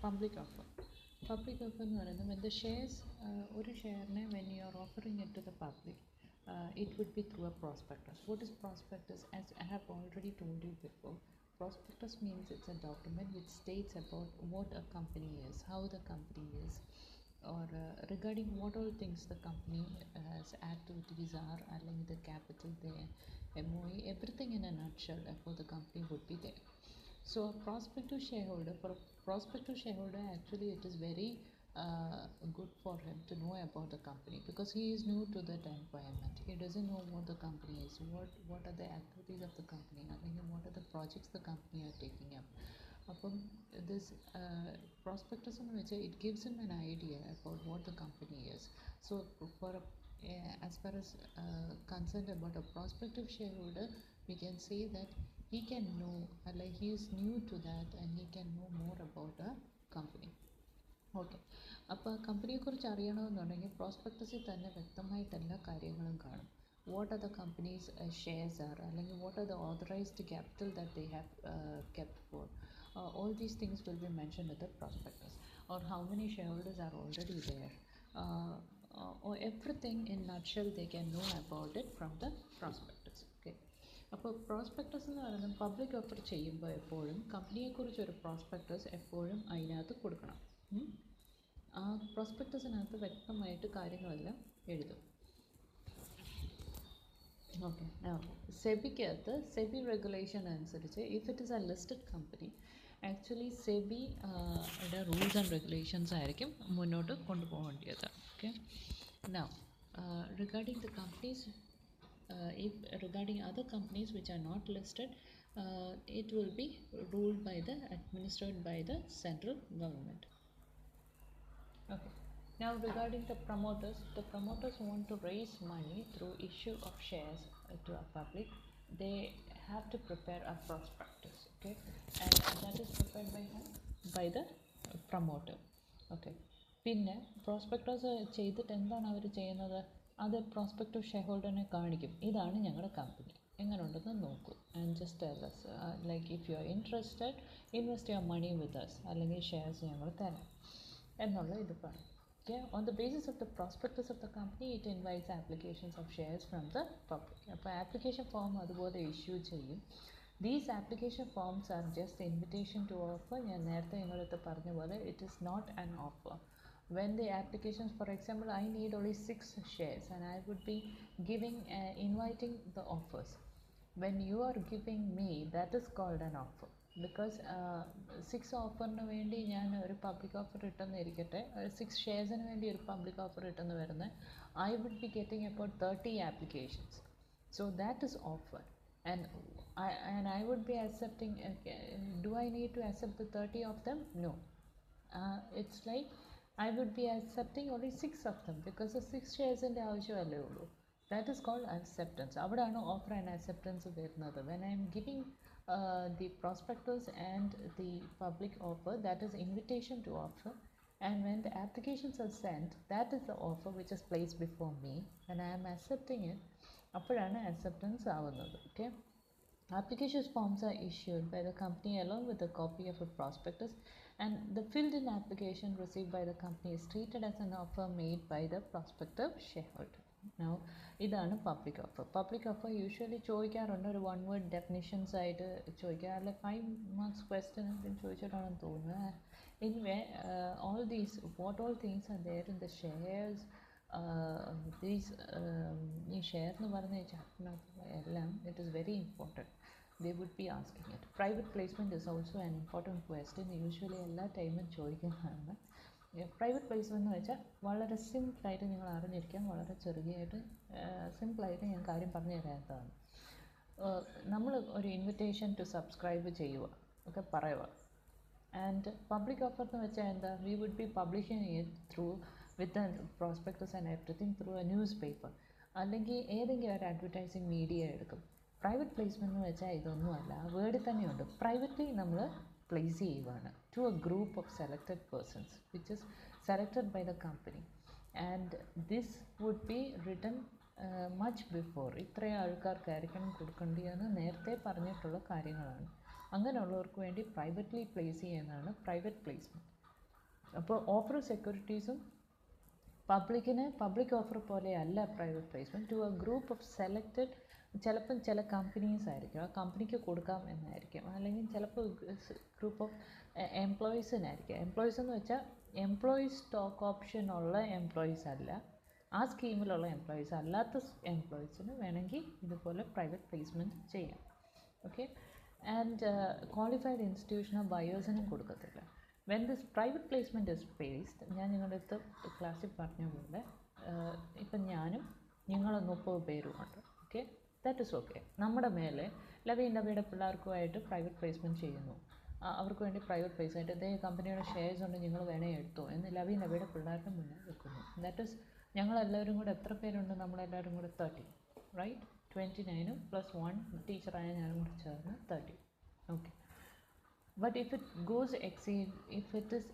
public offer. Public offer എന്ന് പറയുന്നത് when the shares, ഒരു ഷെയറിനെ when you are offering it to the public, it would be through a prospectus. What is prospectus? As I have already told you before, prospectus means it's a document which states about what a company is, how the company is, or regarding what all things the company has activities are, along the capital there, MOE, everything in a nutshell about the company would be there. So a prospective shareholder, for a prospective shareholder, actually it is very good for him to know about the company, because he is new to that environment. He doesn't know what the company is, what are the activities of the company, I mean what are the projects the company are taking up. Upon this prospectus, it gives him an idea about what the company is. So for as far as concerned about a prospective shareholder, we can say that he can know, like he is new to that and he can know more about a company. Okay, അപ്പോൾ കമ്പനിയെക്കുറിച്ച് അറിയണമെന്നുണ്ടെങ്കിൽ പ്രോസ്പെക്ടസിൽ തന്നെ വ്യക്തമായിട്ട് എല്ലാ കാര്യങ്ങളും കാണും. What are the company's shares are, അല്ലെങ്കിൽ what are the authorised capital that they have kept for. All these things will be mentioned in the prospectus, or how many shareholders are already there, or everything in nutshell they can know about it from the prospectus. Okay, അപ്പോൾ prospectus എന്ന് പറയുന്നത് public offer ചെയ്യുമ്പോൾ എപ്പോഴും കമ്പനിയെക്കുറിച്ചൊരു prospectus എപ്പോഴും അതിനകത്ത് കൊടുക്കണം. ആ പ്രോസ്പെക്ടസിനകത്ത് വ്യക്തമായിട്ട് കാര്യങ്ങളെല്ലാം എഴുതും. ഓക്കെ, സെബിക്കകത്ത് സെബി റെഗുലേഷൻ അനുസരിച്ച് if it is a listed company, actually സെബിയുടെ റൂൾസ് ആൻഡ് റെഗുലേഷൻസ് ആയിരിക്കും മുന്നോട്ട് കൊണ്ടുപോകേണ്ടത്. Okay, now regarding the company's, if regarding other companies which are not listed, it will be ruled by the administered by the central government. Okay, now regarding the promoters want to raise money through issue of shares to a public. They have to prepare a prospectus. Okay, and that is prepared by the promoter. Okay, പിന്നെ prospectus ചെയ്തിട്ട് എന്താണ് അവർ ചെയ്യുന്നത്? അത് prospective ഷെയർഹോൾഡറിനെ കാണിക്കും, ഇതാണ് ഞങ്ങളുടെ company, എങ്ങനെയുണ്ടെന്ന് നോക്കൂ, and just tell us, like if you are interested invest your money with us, അല്ലെങ്കിൽ ഷെയർസ് ഞങ്ങൾ തരാം എന്നുള്ള ഇത് പറയും. Okay, on the basis of the prospectus of the company it invites applications of shares from the public. അപ്പോൾ application form അതുപോലെ issue ചെയ്യും. These application forms are just invitation to offer. ഞാൻ നേരത്തെ നിങ്ങളടുത്ത് പറഞ്ഞ പോലെ it is not an offer. When the applications, for example, I need only 6 shares and I would be inviting the offers. When you are giving me, that is called an offer, because 6 ഓഫറിന് വേണ്ടി ഞാൻ ഒരു public offer ഇട്ടെന്ന് ഇരിക്കട്ടെ, 6 ഷെയർസിന് വേണ്ടി ഒരു public offer ഇട്ടെന്ന് വരുന്നത്, I would be getting about 30 applications. So that is offer, and I would be accepting. Do I need to accept the 30 of them? No. It's like I would be accepting only 6 of them, because the 6 ഷെയർസിൻ്റെ ആവശ്യമല്ലേ ഉള്ളൂ. That is called acceptance. അവിടെയാണ് offer and acceptance വരുന്നത്. When I am giving the prospectus and the public offer, that is invitation to offer, and when the applications are sent, that is the offer which is placed before me, and I am accepting it, അപ്പോഴാണ് acceptance ആവുന്നത്. Okay, application forms are issued by the company along with a copy of a prospectus, and the filled-in application received by the company is treated as an offer made by the prospective shareholder. Now, ഇതാണ് public offer. Public offer usually ചോദിക്കാറുണ്ട്, ഒരു 1 word definitions ആയിട്ട് ചോദിക്കാറില്ല. 5 marks question ചോദിച്ചിട്ടാണെന്ന് തോന്നുന്നത്. Anyway, what all things are there in the shares, ഈ share എന്ന് പറഞ്ഞ ചാപ്റ്ററിനകത്ത് എല്ലാം it is very important. They would be asking it. Private placement is also an important question. Usually എല്ലാ ടൈമും ചോദിക്കുന്നതാണ്. Private placement എന്ന് വെച്ചാൽ വളരെ സിമ്പിളായിട്ട് നിങ്ങൾ അറിഞ്ഞിരിക്കാം, വളരെ ചെറുതായിട്ട് സിമ്പിളായിട്ട് ഞാൻ കാര്യം പറഞ്ഞു തരാത്തതാണ്. നമ്മൾ ഒരു ഇൻവിറ്റേഷൻ ടു സബ്സ്ക്രൈബ് ചെയ്യുക, ഒക്കെ പറയുക. ആൻഡ് പബ്ലിക് ഓഫർ എന്ന് വെച്ചാൽ എന്താ? We would be publishing it through with the prospectus and everything through a newspaper, അല്ലെങ്കിൽ ഏതെങ്കിലും ഒരു അഡ്വർടൈസിങ് മീഡിയ എടുക്കും. പ്രൈവറ്റ് പ്ലേസ്മെൻറ്റ് എന്ന് വെച്ചാൽ ഇതൊന്നുമല്ല, വേർഡിൽ തന്നെയുണ്ട്. പ്രൈവറ്റ്ലി നമ്മൾ പ്ലേസ് ചെയ്യുവാണ് to a group of selected persons which is selected by the company, and this would be written much before. ഇത്രയും ആൾക്കാർക്കായിരിക്കണം കൊടുക്കേണ്ടതെന്ന് നേരത്തെ പറഞ്ഞിട്ടുള്ള കാര്യങ്ങളാണ്. അങ്ങനെയുള്ളവർക്ക് വേണ്ടി പ്രൈവറ്റ്ലി പ്ലേസ് ചെയ്യുന്നതാണ് പ്രൈവറ്റ് പ്ലേസ്മെൻറ്റ്. അപ്പോൾ ഓഫർ സെക്യൂരിറ്റീസും പബ്ലിക് ഓഫർ പോലെയല്ല private placement. To a group of selected, ചിലപ്പം ചില കമ്പനീസ് ആയിരിക്കും, ആ കമ്പനിക്ക് കൊടുക്കാം എന്നായിരിക്കും, അല്ലെങ്കിൽ ചിലപ്പോൾ ഗ്രൂപ്പ് ഓഫ് എംപ്ലോയീസിനായിരിക്കും. എംപ്ലോയീസ് എന്ന് വെച്ചാൽ എംപ്ലോയീസ് സ്റ്റോക്ക് ഓപ്ഷൻ ഉള്ള എംപ്ലോയീസ് അല്ല, ആ സ്കീമിലുള്ള എംപ്ലോയീസ് അല്ലാത്ത എംപ്ലോയീസിന് വേണമെങ്കിൽ ഇതുപോലെ പ്രൈവറ്റ് പ്ലേസ്മെൻറ്റ് ചെയ്യാം. ഓക്കെ. ആൻഡ് ക്വാളിഫൈഡ് ഇൻസ്റ്റിറ്റ്യൂഷനോ ബയേഴ്സിനും കൊടുക്കത്തില്ല. When this private placement is paced, ഞാൻ നിങ്ങളുടെ അടുത്ത് ക്ലാസ്സിൽ പറഞ്ഞ പോലെ ഇപ്പം ഞാനും നിങ്ങൾ 30 പേരുമുണ്ട്. Okay, that is okay. നമ്മുടെ മേലെ ലവിയുടെ പിള്ളേർക്കുമായിട്ട് പ്രൈവറ്റ് പ്ലേസ്മെൻറ്റ് ചെയ്യുന്നു, അവർക്ക് വേണ്ടി പ്രൈവറ്റ് പ്ലേസ്മെൻറ്റ്, ഇതേ കമ്പനിയുടെ ഷെയർസ് ഉണ്ട്, നിങ്ങൾ വേണേ എടുത്തോ എന്ന് ലവിയുടെ പിള്ളേരുടെ മുന്നിൽ വെക്കുന്നു. ദാറ്റ് ഇസ്, ഞങ്ങളെല്ലാവരും കൂടെ എത്ര പേരുണ്ട്? നമ്മളെല്ലാവരും കൂടെ 30, റൈറ്റ്? 29 + 1 ടീച്ചറായ ഞാനും കൂടെ ചേർന്ന് 30. Okay. But if it goes exceed, if it is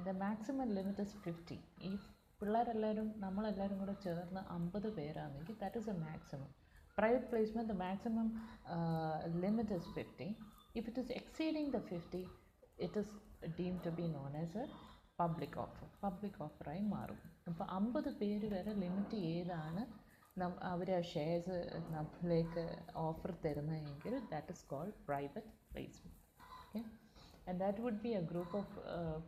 the maximum limit is 50, if പിള്ളേരെല്ലാവരും നമ്മളെല്ലാവരും കൂടെ ചേർന്ന് 50 പേരാണെങ്കിൽ that is a maximum. Private placement, the maximum limit is 50. If it is exceeding the 50, it is deemed to be known as a public offer. Public offer ആയി മാറും. അപ്പോൾ 50 പേര് വരെ limit ചെയ്താണ് അവർ ആ ഷെയർസ് നമ്മളിലേക്ക് offer തരുന്നതെങ്കിൽ that is called private placement. Okay. And that would be a group of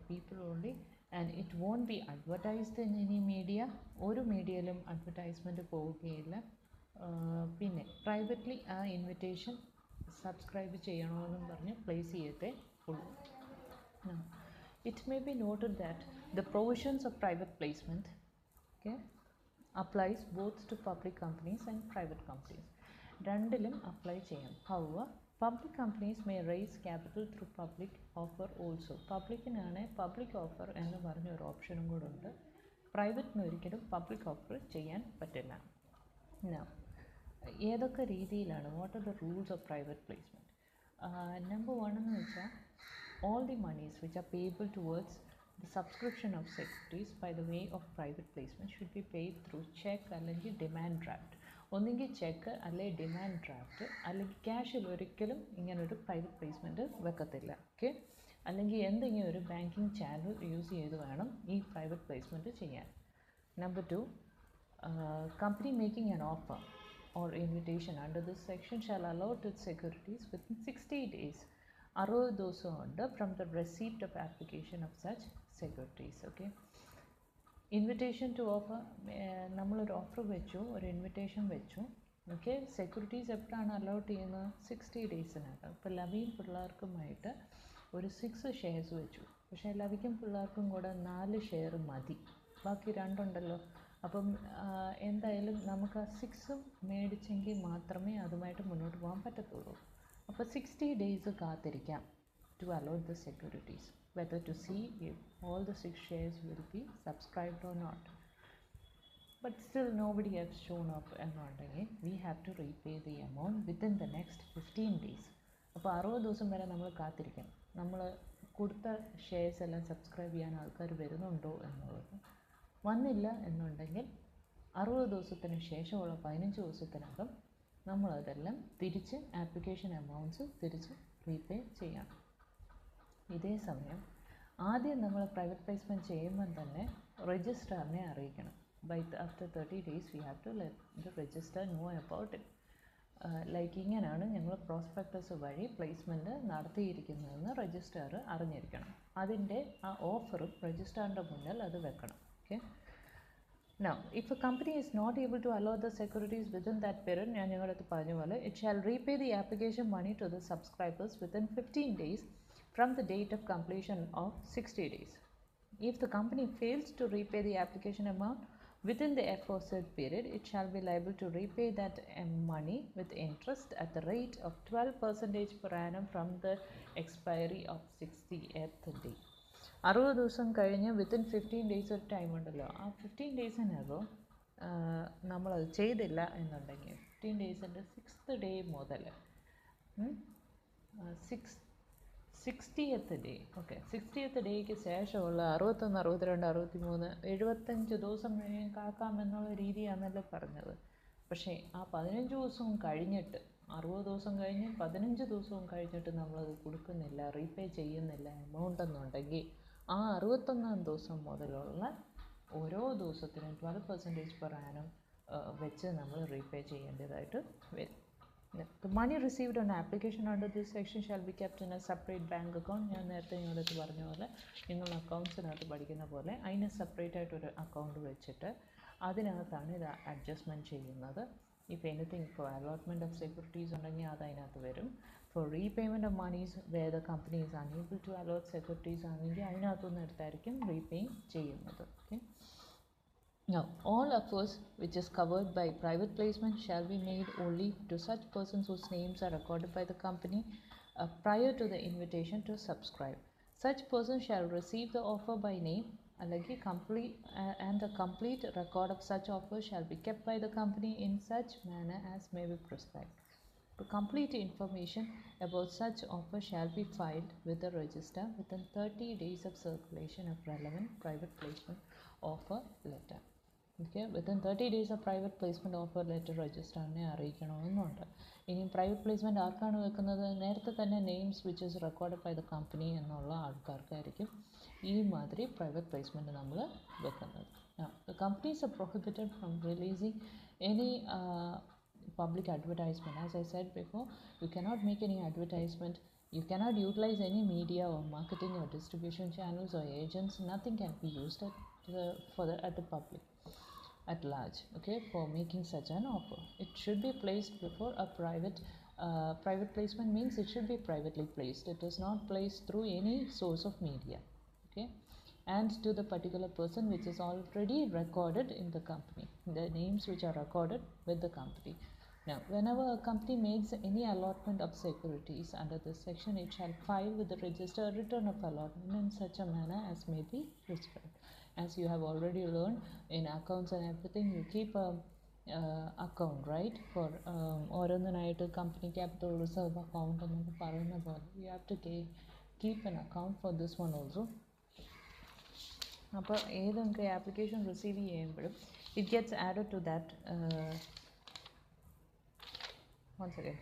people only, and it won't be advertised in any media. ഒരു മീഡിയയിലും അഡ്വർടൈസ്മെൻറ്റ് പോവുകയില്ല. പിന്നെ പ്രൈവറ്റ്ലി ആ ഇൻവിറ്റേഷൻ സബ്സ്ക്രൈബ് ചെയ്യണമെന്നും പറഞ്ഞ് പ്ലേസ് ചെയ്യത്തേ ഉള്ളൂ. It may be noted that the provisions of private placement, okay, applies both to public companies and private companies. രണ്ടിലും apply ചെയ്യാം. However, public companies may raise capital through public offer also. പബ്ലിക്കിനാണ് public offer എന്ന് പറഞ്ഞ ഒരു ഓപ്ഷനും കൂടെ ഉണ്ട്. പ്രൈവറ്റിന് ഒരിക്കലും പബ്ലിക് ഓഫർ ചെയ്യാൻ പറ്റില്ല. ഏതൊക്കെ രീതിയിലാണ്? What are the rules of private placement? Number 1 എന്ന് വെച്ചാൽ all the monies which are payable towards the subscription of securities by the way of private placement should be paid through check അല്ലെങ്കിൽ demand draft. ഒന്നുകിൽ check അല്ലെങ്കിൽ demand draft, അല്ലെങ്കിൽ ക്യാഷിൽ ഒരിക്കലും ഇങ്ങനൊരു private placement വെക്കത്തില്ല. Okay. അല്ലെങ്കിൽ എന്തെങ്കിലും ഒരു ബാങ്കിങ് ചാനൽ യൂസ് ചെയ്ത് വേണം ഈ പ്രൈവറ്റ് പ്ലേസ്മെൻറ്റ് ചെയ്യാൻ. Number 2, company making an offer or invitation under this section shall allot its securities within 60 days. 60 ദിവസമുണ്ട് from the receipt of application of such securities. Okay. Invitation to offer, നമ്മളൊരു offer വെച്ചു, ഒരു invitation വെച്ചു. Okay. Securities എപ്പോഴാണ് allot ചെയ്യുന്നത്? 60 ഡേയ്സിനകം. ഇപ്പോൾ ലവിയും പിള്ളേർക്കുമായിട്ട് ഒരു 6 shares വെച്ചു. പക്ഷേ ലവിക്കും പിള്ളേർക്കും കൂടെ 4 ഷെയർ മതി, ബാക്കി 2 ഉണ്ടല്ലോ. അപ്പം എന്തായാലും നമുക്ക് ആ 6 മേടിച്ചെങ്കിൽ മാത്രമേ അതുമായിട്ട് മുന്നോട്ട് പോകാൻ പറ്റത്തുള്ളൂ. അപ്പോൾ 60 ഡേയ്സ് കാത്തിരിക്കാം to allot the securities, whether to see if all the 6 shares will be subscribed or not. But still nobody has shown up എന്നുണ്ടെങ്കിൽ we have to repay the amount within the next 15 days. അപ്പോൾ 60 ദിവസം വരെ നമ്മൾ കാത്തിരിക്കണം, നമ്മൾ കൊടുത്ത shares എല്ലാം subscribe ചെയ്യാൻ ആൾക്കാർ വരുന്നുണ്ടോ എന്നുള്ളത്. വന്നില്ല എന്നുണ്ടെങ്കിൽ 60 ദിവസത്തിന് ശേഷമുള്ള 15 ദിവസത്തിനകം നമ്മളതെല്ലാം തിരിച്ച് ആപ്ലിക്കേഷൻ എമൗണ്ട്സ് തിരിച്ച് റീപേ ചെയ്യണം. ഇതേ സമയം ആദ്യം നമ്മൾ പ്രൈവറ്റ് പ്ലേസ്മെൻറ്റ് ചെയ്യുമ്പം തന്നെ രജിസ്ട്രാറിനെ അറിയിക്കണം. After 30 days we have to let the registrar know about it. Like ഇങ്ങനെയാണ് ഞങ്ങൾ പ്രോസ്പെക്ടസ് വഴി പ്ലേസ്മെൻറ്റ് നടത്തിയിരിക്കുന്നതെന്ന് രജിസ്ട്രാർ അറിഞ്ഞിരിക്കണം. അതിൻ്റെ ആ ഓഫറും രജിസ്ട്രാറിൻ്റെ മുന്നിൽ അത് വെക്കണം. Okay. Now, if a company is not able to allot the securities within that period, ഞാൻ നിങ്ങളുടെ അടുത്ത് പറഞ്ഞ പോലെ it shall repay the application money to the subscribers within 15 days from the date of completion of 60 days. If the company fails to repay the application amount within the aforesaid period, it shall be liable to repay that money with interest at the rate of 12% per annum from the expiry of 60th day. 60 ദിവസം കഴിഞ്ഞ് within 15 days ഒരു time ഉണ്ടല്ലോ, ആ 15 ഡേയ്സിനകം നമ്മളത് ചെയ്തില്ല എന്നുണ്ടെങ്കിൽ 15 ഡേയ്സിൻ്റെ 6th day മുതൽ 60th day, okay, 60th ഡേയ്ക്ക് ശേഷമുള്ള 61, 62, 63, 75 ദിവസം വേണമെങ്കിൽ കാക്കാമെന്നുള്ള രീതിയാണല്ലോ പറഞ്ഞത്. പക്ഷേ ആ 15 ദിവസവും കഴിഞ്ഞിട്ട്, 60 ദിവസം കഴിഞ്ഞ് 15 ദിവസവും കഴിഞ്ഞിട്ട് നമ്മളത് കൊടുക്കുന്നില്ല, റീപേ ചെയ്യുന്നില്ല എമൗണ്ട് എന്നുണ്ടെങ്കിൽ ആ 61-ാം ദിവസം മുതലുള്ള ഓരോ ദിവസത്തിനും 12% per annum വെച്ച് നമ്മൾ റീപേ ചെയ്യേണ്ടതായിട്ട് വരും. The money received on application under this section shall be kept in a separate bank account. ഞാൻ നേരത്തെ നിങ്ങളടുത്ത് പറഞ്ഞ പോലെ നിങ്ങൾ അക്കൗണ്ട്സിനകത്ത് പഠിക്കുന്ന പോലെ അതിന് സെപ്പറേറ്റ് ആയിട്ടൊരു അക്കൗണ്ട് വെച്ചിട്ട് അതിനകത്താണ് ഇത് അഡ്ജസ്റ്റ്മെൻറ്റ് ചെയ്യുന്നത്. If anything for allotment of securities ഉണ്ടെങ്കിൽ അത് അതിനകത്ത് വരും. For repayment of monies where the company is unable to allot securities ആണെങ്കിൽ അതിനകത്തുനിന്ന് എടുത്തായിരിക്കും റീപേ ചെയ്യുന്നത്. Okay. Now, all offers which is covered by private placement shall be made only to such persons whose names are recorded by the company prior to the invitation to subscribe. Such persons shall receive the offer by name and a complete record of such offer shall be kept by the company in such manner as may be prescribed. The complete information about such offer shall be filed with the register within 30 days of circulation of relevant private placement offer letter. Okay, within 30 days of private placement offer letter രജിസ്റ്ററിനെ അറിയിക്കണമെന്നുണ്ട്. ഇനി പ്രൈവറ്റ് പ്ലേസ്മെൻറ്റ് ആർക്കാണ് വെക്കുന്നത്? നേരത്തെ തന്നെ names which is record by the company എന്നുള്ള ആൾക്കാർക്കായിരിക്കും ഈ മാതിരി പ്രൈവറ്റ് പ്ലേസ്മെൻറ്റ് നമ്മൾ വെക്കുന്നത്. The companies are prohibited from releasing any public advertisement. As I said before, you cannot make any advertisement, you cannot utilize any media or marketing or distribution channels or agents. Nothing can be used at the public at large, okay, for making such an offer. It should be placed before a private placement means it should be privately placed. It is not placed through any source of media, okay, and to the particular person which is already recorded in the company, the names which are recorded with the company. Now, whenever a company makes any allotment of securities under this section, it shall file with the register a return of allotment in such a manner as may be prescribed. As you have already learned in accounts and everything, you keep a account, right, for ഓരോന്നിനായിട്ട് company capital reserve account എന്നൊക്കെ പറയുന്ന പോലെ you have to keep an account for this one also. അപ്പോൾ ഏതൊക്കെ application receive ചെയ്യുമ്പോഴും it gets added to that once again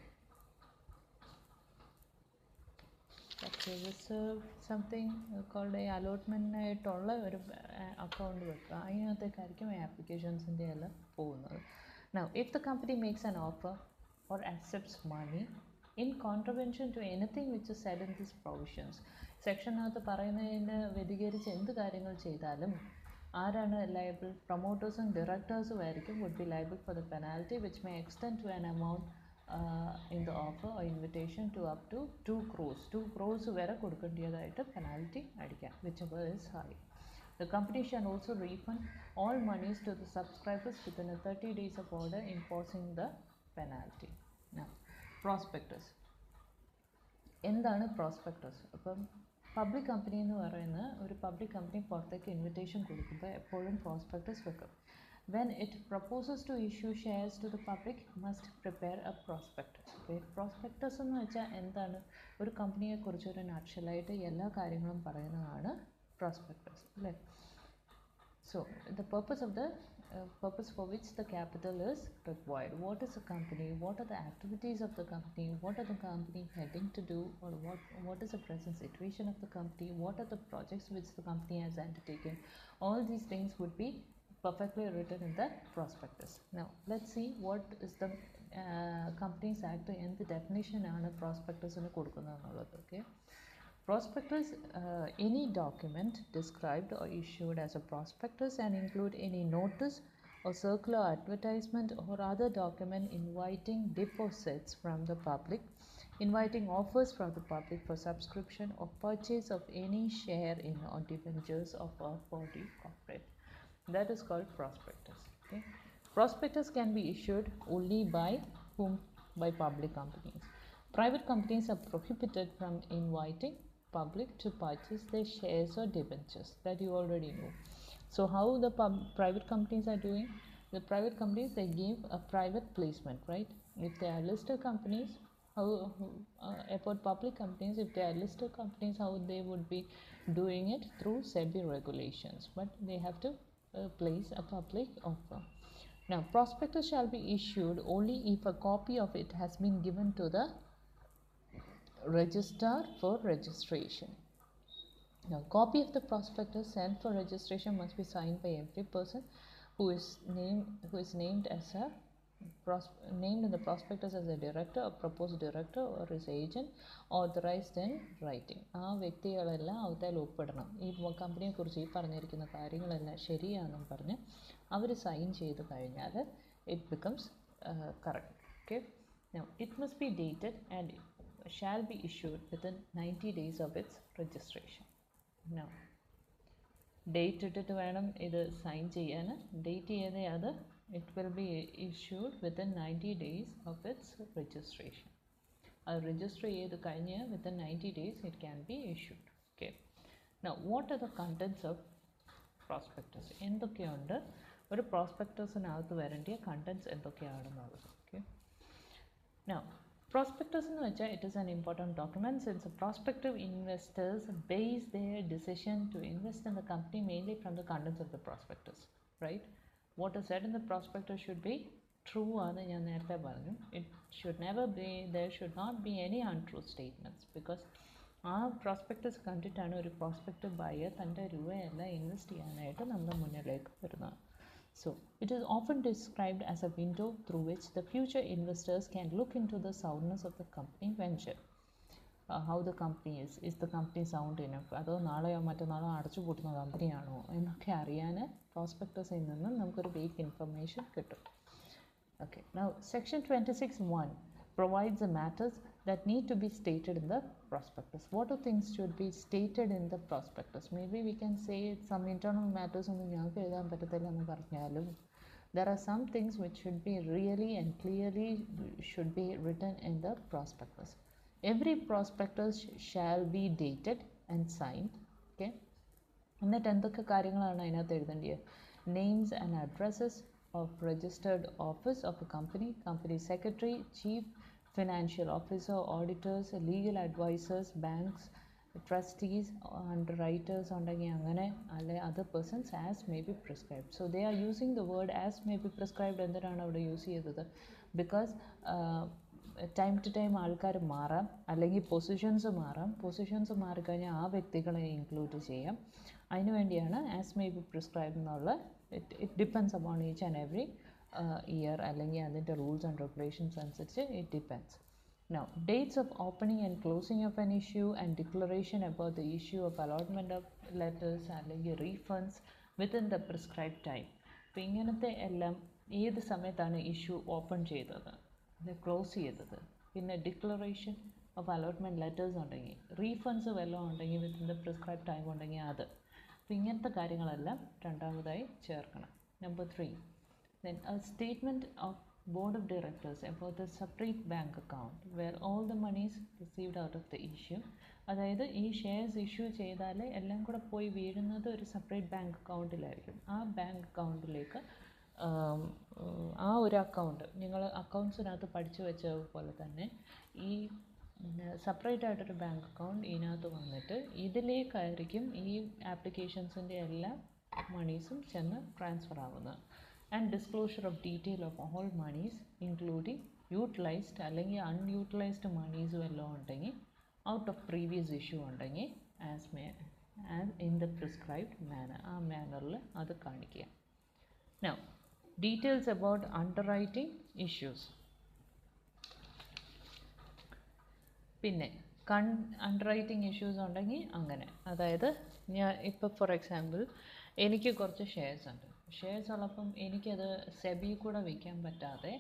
reserve something called a allotment ആയിട്ടുള്ള ഒരു account വെക്കുക. അതിനകത്തേക്കായിരിക്കും ആപ്ലിക്കേഷൻസിൻ്റെ എല്ലാം പോകുന്നത്. Now, if the company makes an offer or accepts money in contravention to anything which is said in these provisions, സെക്ഷനകത്ത് പറയുന്നതിന് വ്യതികരിച്ച് എന്ത് കാര്യങ്ങൾ ചെയ്താലും ആരാണ് ലയബിൾ? പ്രൊമോട്ടേഴ്സും ഡയറക്ടേഴ്സും ആയിരിക്കും would be liable for the penalty which may extend to an amount in the offer or invitation to up to 2 crores. 2 crores വരെ കൊടുക്കേണ്ടതായിട്ട് penalty അടിക്കാം, whichever is high. The company shall also refund all monies to the subscribers within a 30 days of order imposing the penalty. Now, prospectus. എന്താണ് prospectus? അപ്പം public company എന്ന് പറയുന്ന ഒരു public company പുറത്തേക്ക് invitation കൊടുക്കുമ്പോൾ എപ്പോഴും പ്രോസ്പെക്ടസ് വെക്കും. When it proposes to issue shares to the public, must prepare a prospectus. Okay, prospectus എന്ന് വെച്ചാൽ എന്താണ്? ഒരു കമ്പനിയെക്കുറിച്ച് ഒരു നട്ഷലായിട്ട് എല്ലാ കാര്യങ്ങളും പറയുന്നതാണ് prospectus, അല്ലേ? So, the purpose for which the capital is required. What is the company? What are the activities of the company? What are the company heading to do? Or what is the present situation of the company? What are the projects which the company has undertaken? All these things would be perfectly written in the prospectus. Now, let's see what is the Companies Act and the definition ആണ് prospectus-ന് കൊടുക്കുന്നതെന്നുള്ളത്. Okay, prospectus any document described or issued as a prospectus and include any notice or circular advertisement or other document inviting deposits from the public, inviting offers from the public for subscription or purchase of any share in or debentures of a body corporate. That is called prospectus. Okay, prospectus can be issued only by whom? By public companies. Private companies are prohibited from inviting public to purchase their shares or debentures. That you already know. So how the private companies are doing? The private companies, they give a private placement, right? If they are listed companies, about public companies, if they are listed companies, how they would be doing it? Through SEBI regulations, but they have to place a public offer. Now, prospectus shall be issued only if a copy of it has been given to the registrar for registration. Now, copy of the prospectus sent for registration must be signed by every person who is named as a named in the prospectus as a director or proposed director or his agent authorized in writing. ആ വ്യക്തികളെല്ലാം അതിൽ ഒപ്പിടണം. ഈ കമ്പനിയെക്കുറിച്ച് ഈ പറഞ്ഞിരിക്കുന്ന കാര്യങ്ങളെല്ലാം ശരിയാണെന്നും പറഞ്ഞ് അവർ sign ചെയ്ത് കഴിഞ്ഞാൽ it becomes correct. Okay. Now, it must be dated and shall be issued within 90 days of its registration. Now, date ഇട്ടിട്ട് വേണം ഇത് സൈൻ ചെയ്യാൻ. ഡേറ്റ് ചെയ്തേ അത് it will be issued within 90 days of its registration. അത് register ചെയ്ത് കഴിഞ്ഞ് within 90 days it can be issued. Okay. Now, what are the contents of prospectus? എന്തൊക്കെയുണ്ട് ഒരു പ്രോസ്പെക്ടസിനകത്ത് വരേണ്ട കണ്ടൻസ് എന്തൊക്കെയാണെന്നുള്ളത്. Okay. Now, prospectus എന്ന് വെച്ചാൽ it is an important document since prospective investors base their decision to invest in the company mainly from the contents of the prospectus, right? What is said in the prospectus should be true ആണ് ഞാൻ നേരത്തെ പറഞ്ഞു. There should not be any untrue statements because ആ prospectus കണ്ടിട്ടാണ് ഒരു prospective buyer തൻ്റെ രൂപയെല്ലാം invest ചെയ്യാനായിട്ട് നമ്മുടെ മുന്നിലേക്ക് വരുന്നത്. So, it is often described as a window through which the future investors can look into the soundness of the company venture. How the company is the company sound enough? അതോ നാളെയോ മറ്റന്നാളോ അടച്ചു പൂട്ടുന്ന കമ്പനിയാണോ എന്നൊക്കെ അറിയാൻ പ്രോസ്പെക്ടസിൽ നിന്നും നമുക്കൊരു വേഗ് ഇൻഫർമേഷൻ കിട്ടും. Okay, now section 26(1) provides the matters that need to be stated in the prospectus. What are things should be stated in the prospectus? Maybe we can say some internal matters ഒന്നും ഞങ്ങൾക്ക് എഴുതാൻ പറ്റത്തില്ല എന്ന് പറഞ്ഞാലും there are some things which should be really and clearly should be written in the prospectus. Every prospectus shall be dated and signed. Okay. എന്നിട്ട് എന്തൊക്കെ കാര്യങ്ങളാണ് അതിനകത്ത് എഴുതേണ്ടത്? Names and addresses of registered office of a company, company secretary, chief financial officer, auditors, legal advisors, banks, trustees, underwriters ഉണ്ടെങ്കിൽ അങ്ങനെ അല്ലെ other persons as may be prescribed. So they are using the word as may be prescribed. എന്തിനാണ് അവിടെ use ചെയ്തത്? Because time to time ആൾക്കാർ മാറാം, അല്ലെങ്കിൽ positions മാറിക്കഴിഞ്ഞാൽ ആ വ്യക്തികളെ ഇൻക്ലൂഡ് ചെയ്യാം. അതിനു വേണ്ടിയാണ് ആസ് മേ ബി പ്രിസ്ക്രൈബ് എന്നുള്ള. It depends upon each and every year, അല്ലെങ്കിൽ അതിൻ്റെ റൂൾസ് ആൻഡ് റെഗുലേഷൻസ് അനുസരിച്ച് it depends. Now, dates of opening and closing of an issue and declaration about the issue of allotment of letters അല്ലെങ്കിൽ refunds within the prescribed time. അപ്പോൾ ഇങ്ങനത്തെ എല്ലാം ഏത് സമയത്താണ് issue open ചെയ്തത്, ക്ലോസ് ചെയ്തത്, പിന്നെ ഡിക്ലറേഷൻ ഓഫ് അലോട്ട്മെൻറ്റ് ലെറ്റേഴ്സ് ഉണ്ടെങ്കിൽ, റീഫണ്ട്സ് വല്ലതും ഉണ്ടെങ്കിൽ വിത്തിൻ ദ പ്രിസ്ക്രൈബ് ടൈം ഉണ്ടെങ്കിൽ അത്. അപ്പോൾ ഇങ്ങനത്തെ കാര്യങ്ങളെല്ലാം രണ്ടാമതായി ചേർക്കണം. Number 3, then a statement of board of directors about the separate bank account where all the monies received out of the issue. അതായത് ഈ ഷെയർസ് ഇഷ്യൂ ചെയ്താൽ എല്ലാം കൂടെ പോയി വീഴുന്നത് ഒരു സെപ്പറേറ്റ് ബാങ്ക് അക്കൗണ്ടിലായിരിക്കും. ആ ബാങ്ക് അക്കൗണ്ടിലേക്ക് ആ ഒരു അക്കൗണ്ട് നിങ്ങൾ അക്കൗണ്ട്സിനകത്ത് പഠിച്ചു വെച്ചതുപോലെ തന്നെ ഈ സെപ്പറേറ്റ് ആയിട്ടൊരു ബാങ്ക് അക്കൗണ്ട് ഇതിനകത്ത് വന്നിട്ട് ഇതിലേക്കായിരിക്കും ഈ ആപ്ലിക്കേഷൻസിൻ്റെ എല്ലാ മണീസും ചെന്ന് ട്രാൻസ്ഫർ ആവുന്നത്. And disclosure of detail of all monies including utilised അല്ലെങ്കിൽ അൺയൂട്ടിലൈസ്ഡ് മണീസ് വല്ലതും ഉണ്ടെങ്കിൽ ഔട്ട് ഓഫ് പ്രീവിയസ് ഇഷ്യൂ ഉണ്ടെങ്കിൽ as in the prescribed manner, ആ മാനറിൽ അത് കാണിക്കുക. Now, details about underwriting issues. പിന്നെ അണ്ടർറൈറ്റിംഗ് ഇഷ്യൂസ് ഉണ്ടെങ്കിൽ അങ്ങനെ, അതായത് ഞാൻ ഇപ്പോൾ ഫോർ എക്സാമ്പിൾ എനിക്ക് കുറച്ച് ഷെയർസ് ഉണ്ട്. ഷെയർസ് ഉള്ളപ്പം എനിക്കത് സെബി കൂടെ വയ്ക്കാൻ പറ്റാതെ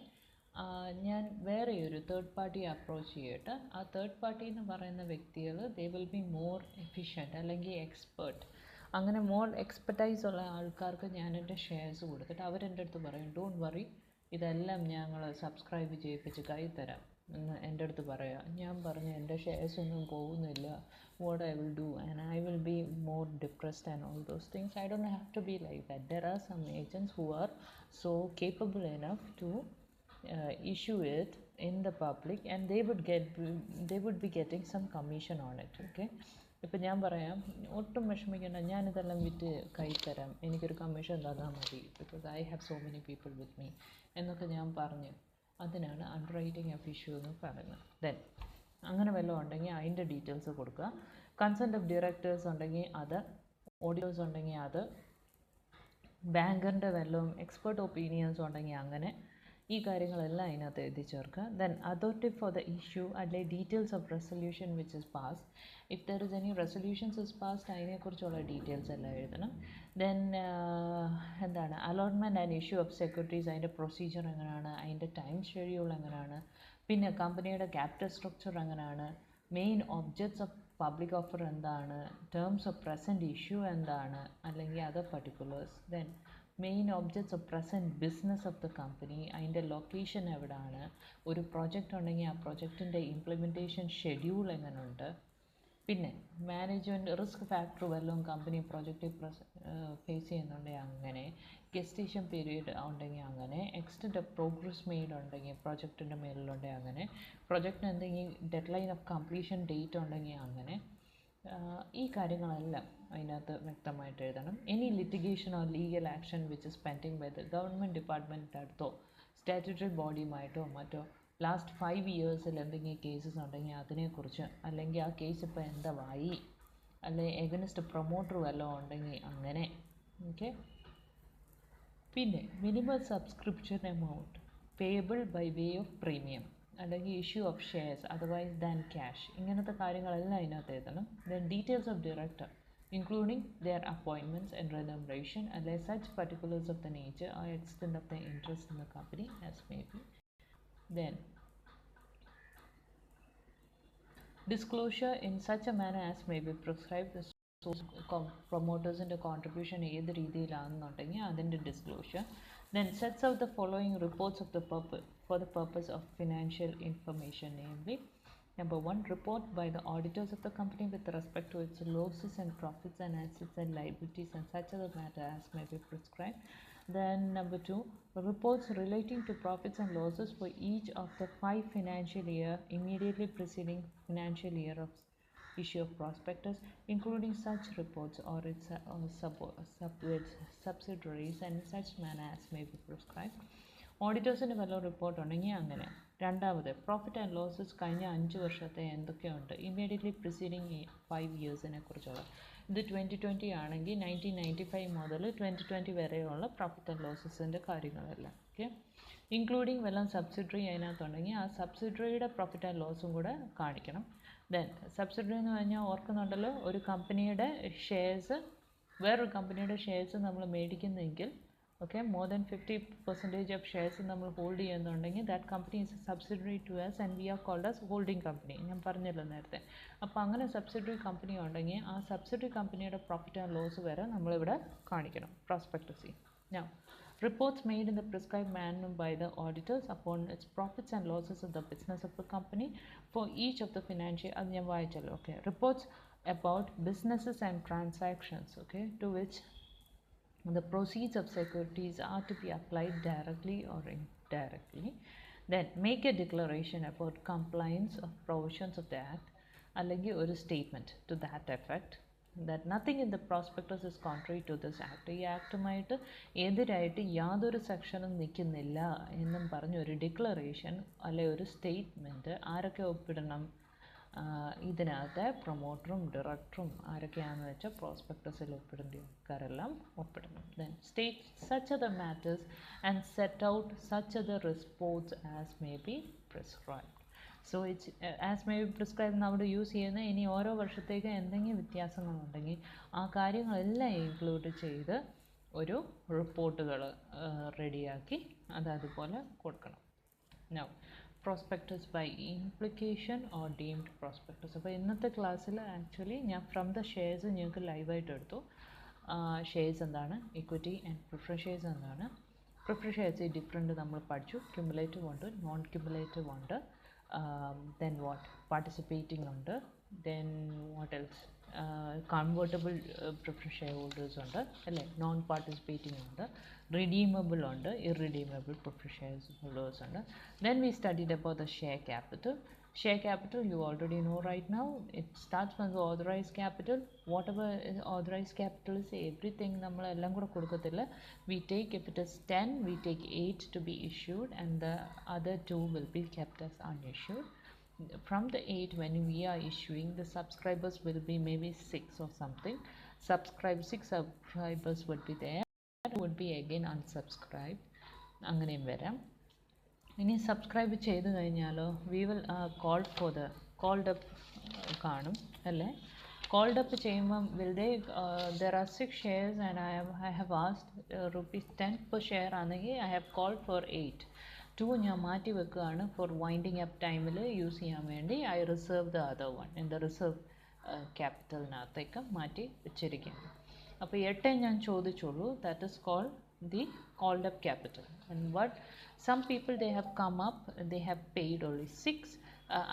ഞാൻ വേറെ ഒരു തേർഡ് പാർട്ടിയെ അപ്രോച്ച് ചെയ്തിട്ട് ആ തേർഡ് പാർട്ടി എന്ന് പറയുന്ന വ്യക്തികൾ they will be more efficient അല്ലെങ്കിൽ എക്സ്പേർട്ട്, അങ്ങനെ മോർ എക്സ്പെർട്ടൈസ് ഉള്ള ആൾക്കാർക്ക് ഞാൻ എൻ്റെ ഷെയർസ് കൊടുത്തിട്ട് അവരെൻ്റെ അടുത്ത് പറയും ഡോണ്ട് വറി, ഇതെല്ലാം ഞങ്ങൾ സബ്സ്ക്രൈബ് ചെയ്യിപ്പിച്ച് കൈ തരാം എന്ന് എൻ്റെ അടുത്ത് പറയാം. ഞാൻ പറഞ്ഞു എൻ്റെ ഷെയർസ് ഒന്നും പോകുന്നില്ല, what I will do, and I will be more depressed and all those things. I don't have to be like that. There are some agents who are so capable enough to issue it in the public and they would be getting some commission on it. Okay, ഇപ്പം ഞാൻ പറയാം ഒട്ടും വിഷമിക്കേണ്ട, ഞാനിതെല്ലാം വിറ്റ് കൈ തരാം, എനിക്കൊരു കമ്മീഷൻ തന്നാൽ മതി, because I have so many people with me എന്നൊക്കെ ഞാൻ പറഞ്ഞു. അതിനാണ് അണ്ടർറൈറ്റിംഗ് ഓഫ് ഇഷ്യൂ എന്ന് പറയുന്നത്. ദെൻ അങ്ങനെ വല്ലതും ഉണ്ടെങ്കിൽ അതിൻ്റെ ഡീറ്റെയിൽസ് കൊടുക്കുക. കൺസെൻറ്റ് ഓഫ് ഡയറക്ടേഴ്സ് ഉണ്ടെങ്കിൽ അത്, ഓഡിറ്റേഴ്സ് ഉണ്ടെങ്കിൽ അത്, ബാങ്കറിൻ്റെ വല്ലതും എക്സ്പെർട്ട് ഒപ്പീനിയൻസ് ഉണ്ടെങ്കിൽ അങ്ങനെ, ഈ കാര്യങ്ങളെല്ലാം അതിനകത്ത് എഴുതി ചേർക്കുക. Then authority for the issue അല്ലെങ്കിൽ details of resolution which is pass. If there is any resolutions is passed അതിനെക്കുറിച്ചുള്ള ഡീറ്റെയിൽസ് എല്ലാം എഴുതണം. ദെൻ എന്താണ് allotment and issue of securities, അതിൻ്റെ പ്രൊസീജിയർ എങ്ങനെയാണ്, അതിൻ്റെ ടൈം ഷെഡ്യൂൾ എങ്ങനെയാണ്, പിന്നെ കമ്പനിയുടെ ക്യാപിറ്റൽ സ്ട്രക്ചർ എങ്ങനെയാണ്, main objects of public offer എന്താണ്, ടേംസ് ഓഫ് പ്രസൻറ്റ് ഇഷ്യൂ എന്താണ്, അല്ലെങ്കിൽ other particulars. Then main objects of present business of the company, അതിൻ്റെ ലൊക്കേഷൻ എവിടെയാണ്, ഒരു പ്രൊജക്റ്റ് ഉണ്ടെങ്കിൽ ആ പ്രൊജക്റ്റിൻ്റെ ഇംപ്ലിമെൻറ്റേഷൻ ഷെഡ്യൂൾ എങ്ങനെയുണ്ട്, പിന്നെ മാനേജ്മെൻറ്റ് റിസ്ക് ഫാക്ടർ വല്ലതും കമ്പനി പ്രൊജക്റ്റ് ഫേസ് ചെയ്യുന്നുണ്ടെങ്കിൽ അങ്ങനെ, ഗസ്റ്റേഷൻ പീരീഡ് ഉണ്ടെങ്കിൽ അങ്ങനെ, എക്സ്റ്റെൻറ്റ് ഓഫ് പ്രോഗ്രസ് മെയ്ഡ് ഉണ്ടെങ്കിൽ പ്രൊജക്റ്റിൻ്റെ മേലിലുണ്ടെങ്കിൽ അങ്ങനെ, പ്രൊജക്റ്റിന് എന്തെങ്കിലും deadline of completion date ഉണ്ടെങ്കിൽ അങ്ങനെ, ഈ കാര്യങ്ങളെല്ലാം അതിനകത്ത് വ്യക്തമായിട്ട് എഴുതണം. Any litigation or legal action which is pending by the government ഡിപ്പാർട്ട്മെൻറ്റിൻ്റെ അടുത്തോ സ്റ്റാറ്റ്യൂട്ടറി ബോഡിയുമായിട്ടോ മറ്റോ ലാസ്റ്റ് 5 ഇയേഴ്സിൽ എന്തെങ്കിലും കേസസ് ഉണ്ടെങ്കിൽ അതിനെക്കുറിച്ച്, അല്ലെങ്കിൽ ആ കേസ് ഇപ്പോൾ എന്തായി, അല്ലെങ്കിൽ എഗനിസ്റ്റ് പ്രൊമോട്ടർ വല്ലതും ഉണ്ടെങ്കിൽ അങ്ങനെ. ഓക്കെ. പിന്നെ minimum subscription amount payable by way of premium അല്ലെങ്കിൽ issue of shares otherwise than cash, ഇങ്ങനത്തെ കാര്യങ്ങളെല്ലാം അതിനകത്ത് എഴുതണം. Then details of director including their appointments and remuneration അല്ലെങ്കിൽ such particulars of the nature or extent of the interest in the company as may be. Then disclosure in such a manner as may be prescribed, the പ്രൊമോട്ടേഴ്സിൻ്റെ contribution ഏത് രീതിയിലാണെന്നുണ്ടെങ്കിൽ അതിൻ്റെ disclosure. Then sets out the following reports of the for the purpose of financial information, namely number 1, report by the auditors of the company with respect to its losses and profits and assets and liabilities and such other matter as may be prescribed. Then number 2, reports relating to profits and losses for each of the 5 financial year immediately preceding financial year of issue of prospectus, including such reports or its subsidiaries and such manner as may be prescribed. ഓഡിറ്റേഴ്സിൻ്റെ വല്ല report ഉണ്ടെങ്കിൽ അങ്ങനെ. രണ്ടാമത് profit and losses കഴിഞ്ഞ 5 വർഷത്തെ എന്തൊക്കെയുണ്ട് immediately preceding 5 ഇയേഴ്സിനെ കുറിച്ചുള്ള. ഇത് 2020 ആണെങ്കിൽ 1995 മുതൽ 2020 വരെയുള്ള പ്രോഫിറ്റ് ആൻഡ് ലോസസിൻ്റെ കാര്യങ്ങളെല്ലാം. ഓക്കെ. ഇൻക്ലൂഡിങ് വല്ലതും സബ്സിഡറി അതിനകത്തുണ്ടെങ്കിൽ ആ സബ്സിഡറിയുടെ പ്രോഫിറ്റ് ആൻഡ് ലോസും കൂടെ കാണിക്കണം. ദെൻ സബ്സിഡറി എന്ന് പറഞ്ഞാൽ ഓർക്കുന്നുണ്ടല്ലോ, ഒരു കമ്പനിയുടെ ഷെയർസ് വേറൊരു കമ്പനിയുടെ ഷെയർസ് നമ്മൾ മേടിക്കുന്നെങ്കിൽ okay more than 50% of shares നമ്മൾ ഹോൾഡ് ചെയ്യുന്നുണ്ടെങ്കിൽ that company is a subsidiary to us and we are called as holding company. ഞാൻ പറഞ്ഞല്ലോ നേരത്തെ. അപ്പോൾ അങ്ങനെ സബ്സിഡറി കമ്പനി ഉണ്ടെങ്കിൽ ആ സബ്സിഡറി കമ്പനിയുടെ പ്രോഫിറ്റ് ആൻഡ് ലോസ് വരെ നമ്മളിവിടെ കാണിക്കണം പ്രോസ്പെക്ടസിൽ. Now, reports made in the prescribed manner by the auditors upon its profits and losses of the business of the company for each of the financial, okay, reports about businesses and transactions, okay, to which the proceeds of securities are to be applied directly or indirectly. Then make a declaration about compliance of provisions of the act, അല്ലെങ്കിൽ ഒരു statement to that effect, that nothing in the prospectus is contrary to this act. ഈ ആക്ടുമായിട്ട് എതിരായിട്ട് യാതൊരു സെക്ഷനും നിൽക്കുന്നില്ല എന്നും പറഞ്ഞ് ഒരു ഡിക്ലറേഷൻ അല്ലെ ഒരു സ്റ്റേറ്റ്മെൻറ്റ് ആരൊക്കെ ഒപ്പിടണം, ഇതിനകത്ത് പ്രൊമോട്ടറും ഡയറക്ടറും ആരൊക്കെയാണെന്ന് വെച്ചാൽ പ്രോസ്പെക്ടസിൽ ഒപ്പിടേണ്ട ആൾക്കാരെല്ലാം ഒപ്പിടണം. Then state such other matters and set out such other reports as may be prescribed. So it's as may be prescribe നമ്മൾ യൂസ് ചെയ്യുന്ന ഇനി ഓരോ വർഷത്തേക്ക് എന്തെങ്കിലും വ്യത്യാസങ്ങളുണ്ടെങ്കിൽ ആ കാര്യങ്ങളെല്ലാം ഇൻക്ലൂഡ് ചെയ്ത് ഒരു റിപ്പോർട്ടുകൾ റെഡിയാക്കി അതുപോലെ കൊടുക്കണം. Now prospectus by implication or deemed prospectus. അപ്പോൾ ഇന്നത്തെ ക്ലാസ്സിൽ ആക്ച്വലി ഞാൻ ഫ്രം ദ ഷെയർസ് ഞങ്ങൾക്ക് ലൈവായിട്ട് എടുത്തു. ഷെയർസ് എന്താണ്, ഇക്വിറ്റി ആൻഡ് പ്രിഫറൻസ് ഷെയർസ് എന്താണ്. പ്രിഫറൻസ് ഷെയർസ് ഡിഫറെൻറ്റ് നമ്മൾ പഠിച്ചു. ക്യുമുലേറ്റീവ് ഉണ്ട്, നോൺ ക്യുമുലേറ്റീവ് ഉണ്ട്. Then what, participating ഉണ്ട്. Then what else, convertible preference shareholders ഉണ്ട് അല്ലേ, നോൺ പാർട്ടിസിപ്പേറ്റിംഗ് ഉണ്ട്, redeemable ഉണ്ട്, irredeemable preference shareholders ഉണ്ട്. Then we studied about the share capital. Share capital you already know right now. It starts from the authorized capital. Whatever is authorized capital is everything നമ്മളെല്ലാം കൂടെ കൊടുക്കത്തില്ല. We take, if it is 10 we take 8 to be issued and the other 2 will be kept as unissued. from the 8 when we are issuing, the subscribers will be maybe 6 or something. 6 subscribers would be there, would be again unsubscribed. അങ്ങനെയും വരാം. ഇനി subscribe ചെയ്ത് കഴിഞ്ഞാലോ we will called up കാണും അല്ലേ? Called up ചെയ്യുമ്പം will they there are 6 shares and I have asked ₹10 per share ആണെങ്കിൽ I have called for 8. 2 ഞാൻ മാറ്റി വെക്കുകയാണ് ഫോർ വൈൻഡിങ് അപ്പ് ടൈമിൽ യൂസ് ചെയ്യാൻ വേണ്ടി. I reserve the other one in the reserve ക്യാപിറ്റലിനകത്തേക്ക് മാറ്റി വെച്ചിരിക്കുകയാണ്. അപ്പോൾ 8 ഞാൻ ചോദിച്ചുള്ളൂ. That is called the called up capital. And what some people they have come up, they have paid only 6.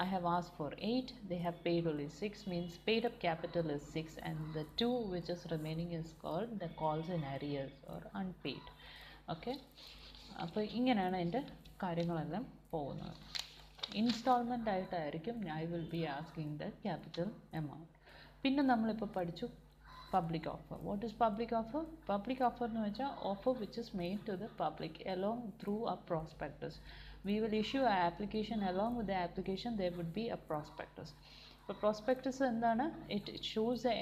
I have asked for 8, they have paid only 6, means paid up capital is 6, and the 2 which is remaining is called the calls in arrears or unpaid. Okay, അപ്പോൾ ഇങ്ങനെയാണ് അതിൻ്റെ കാര്യങ്ങളെല്ലാം പോകുന്നത്. Instalment ആയിട്ടായിരിക്കും I will be asking the capital amount. പിന്നെ നമ്മളിപ്പോൾ പഠിച്ചു public offer. What is public offer? Public offer എന്ന് വെച്ചാൽ offer which is made to the public along through a prospectus. We will issue an application. Along with the application there would be a prospectus. അപ്പോൾ prospectus എന്താണ്? It shows the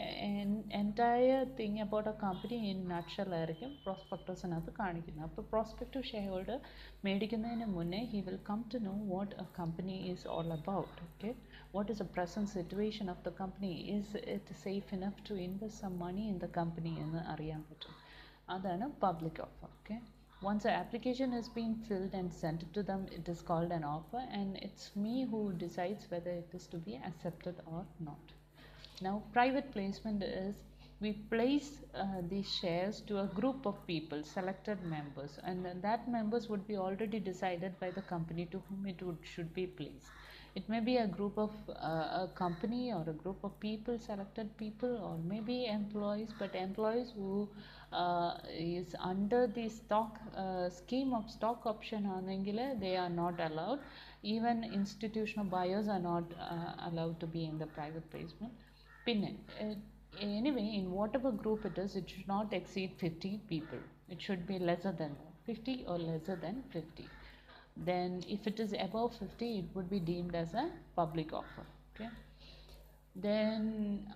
entire thing about a company in nutshell ആയിരിക്കും prospectusനകത്ത് കാണിക്കുന്നത്. അപ്പോൾ prospective shareholder മേടിക്കുന്നതിന് മുന്നേ he will come to know what a company is all about. Okay, what is the present situation of the company? Is it safe enough to invest some money in the company എന്ന് അറിയാൻ പറ്റും. അതാണ് public offer. Okay, once the application has been filled and sent to them, it is called an offer, and it's me who decides whether it is to be accepted or not. Now private placement is we place these shares to a group of people, selected members, and that members would be already decided by the company to whom it should be placed. It may be a group of a company or a group of people, selected people, or maybe employees, but employees who is under the stock scheme of stock option ആണെങ്കിൽ they are not allowed. Even institutional buyers are not allowed to be in the private placement. പിന്നെ anyway, in whatever group it is, it should not exceed 50 people. It should be lesser than 50 or lesser than 50. Then if it is above 50, it would be deemed as a public offer. Okay, then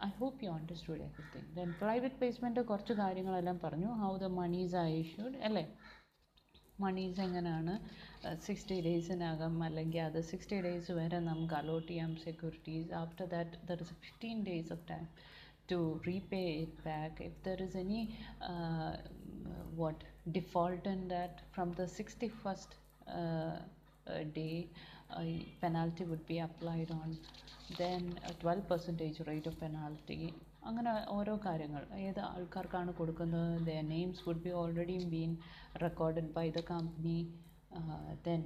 I hope you understood everything. Then private placement കുറച്ച് കാര്യങ്ങളെല്ലാം പറഞ്ഞു. How the monies are issued അല്ലേ? Monies എങ്ങനെയാണ് 60 ഡേയ്സിനകം അല്ലെങ്കിൽ അത് 60 days വരെ നമുക്ക് allot ചെയ്യാം securities. After that there is 15 days of time to repay it back. If there is any default in that, from the 61st day penalty would be applied on. Then a 12% rate of penalty. അങ്ങനെ ഓരോ കാര്യങ്ങൾ ഏത് ആൾക്കാർക്കാണ് കൊടുക്കുന്നത്, their names would be already been recorded by the company. Then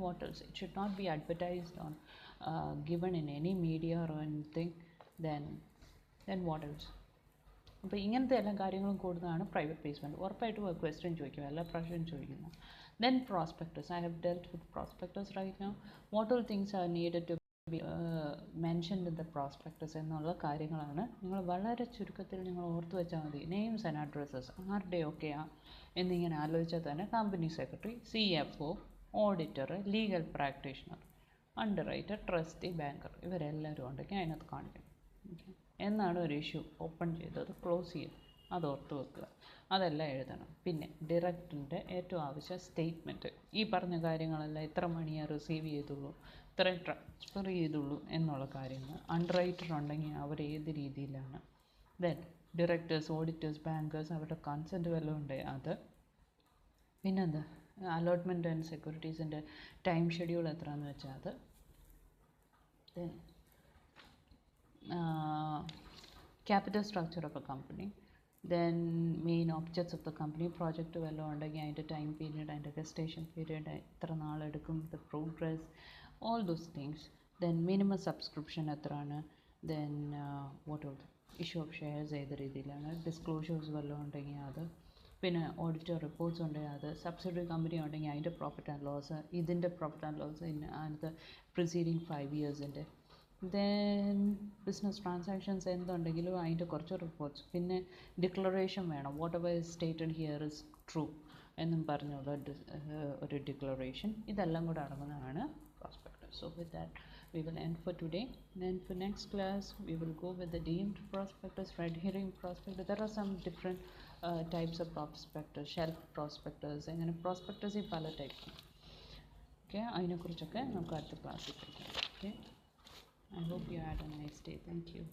what else? It should not be advertised on given in any media or anything. Then what else? അപ്പോൾ ഇങ്ങനത്തെ എല്ലാ കാര്യങ്ങളും കൂടുന്നതാണ് private placement. ഉറപ്പായിട്ടും ഒരു ക്വസ്റ്റ്യൻ ചോദിക്കും, എല്ലാ പ്രാവശ്യവും ചോദിക്കുന്നു. Then prospectus. I have dealt with prospectus right now. What all things are needed to be mentioned in the prospectus എന്നുള്ള കാര്യങ്ങളാണ്. നിങ്ങൾ വളരെ ചുരുക്കത്തിൽ നിങ്ങൾ ഓർത്ത് വെച്ചാൽ മതി. നെയിംസ് ആൻഡ് അഡ്രസ്സസ് ആരുടെയൊക്കെയാണ് എന്നിങ്ങനെ ആലോചിച്ചാൽ തന്നെ company secretary, CFO, auditor, legal practitioner, underwriter, trustee, banker, ഇവരെല്ലാവരും ഉണ്ടെങ്കിൽ അതിനകത്ത് കാണിക്കണം. എന്നാണ് ഒരു ഇഷ്യൂ ഓപ്പൺ ചെയ്തത് ക്ലോസ് ചെയ്ത് അത് ഓർത്ത് വെക്കുക, അതെല്ലാം എഴുതണം. പിന്നെ ഡയറക്ടറിൻ്റെ ഏറ്റവും ആവശ്യം സ്റ്റേറ്റ്മെൻറ്റ്, ഈ പറഞ്ഞ കാര്യങ്ങളെല്ലാം എത്ര മണിയാണ് റിസീവ് ചെയ്തുള്ളൂ, ഇത്രയും ട്രാൻസ്ഫർ ചെയ്തുള്ളൂ എന്നുള്ള കാര്യങ്ങൾ. അണ്ടർറൈറ്റർ ഉണ്ടെങ്കിൽ അവർ ഏത് രീതിയിലാണ്. ദെൻ ഡയറക്ടേഴ്സ്, ഓഡിറ്റേഴ്സ്, ബാങ്കേഴ്സ് അവരുടെ കൺസെൻറ്റ് വല്ലതും ഉണ്ട് അത്. പിന്നെന്താ അലോട്ട്മെൻറ്റ് ആൻഡ് സെക്യൂരിറ്റീസിൻ്റെ ടൈം ഷെഡ്യൂൾ എത്രയാണെന്ന് വെച്ചാൽ അത്. Then capital structure of a company, then main objects of the company, project വല്ലതും ഉണ്ടെങ്കിൽ അതിൻ്റെ ടൈം പീരിയഡ്, അതിൻ്റെ gestation period, എത്ര നാളെടുക്കും, the progress, all those things. Then minimum subscription എത്രയാണ്, then what else, issue of shares ഏത് രീതിയിലാണ്, disclosures വല്ലതും ഉണ്ടെങ്കിൽ അത്, പിന്നെ ഓഡിറ്റർ റിപ്പോർട്ട്സ് ഉണ്ടെങ്കിൽ അത്, സബ്സിഡറി കമ്പനി ഉണ്ടെങ്കിൽ അതിൻ്റെ പ്രോഫിറ്റ് ആൻഡ് ലോസ്, ഇതിൻ്റെ പ്രോഫിറ്റ് ആൻഡ് ലോസ് അതിനകത്ത് പ്രിസീഡിങ് 5 yearsൻ്റെ. ദെൻ ബിസിനസ് ട്രാൻസാക്ഷൻസ് എന്തുണ്ടെങ്കിലും അതിൻ്റെ കുറച്ച് റിപ്പോർട്ട്സ്. പിന്നെ ഡിക്ലറേഷൻ വേണം, what ever is stated here is true എന്നും പറഞ്ഞുള്ള ഒരു ഡിക്ലറേഷൻ. ഇതെല്ലാം കൂടെ അടങ്ങുന്നതാണ് prospectus. So with that, we will end for today. Then for next class, we will go with the deemed prospectus, red herring prospectus. There are some different types of prospectus, shelf prospectus, അങ്ങനെ prospectus പല type. Okay, അതിനെക്കുറിച്ചൊക്കെ നമുക്ക് അടുത്ത ക്ലാസ്സിൽ പഠിക്കാം. Okay, I hope you had a nice day. Thank you.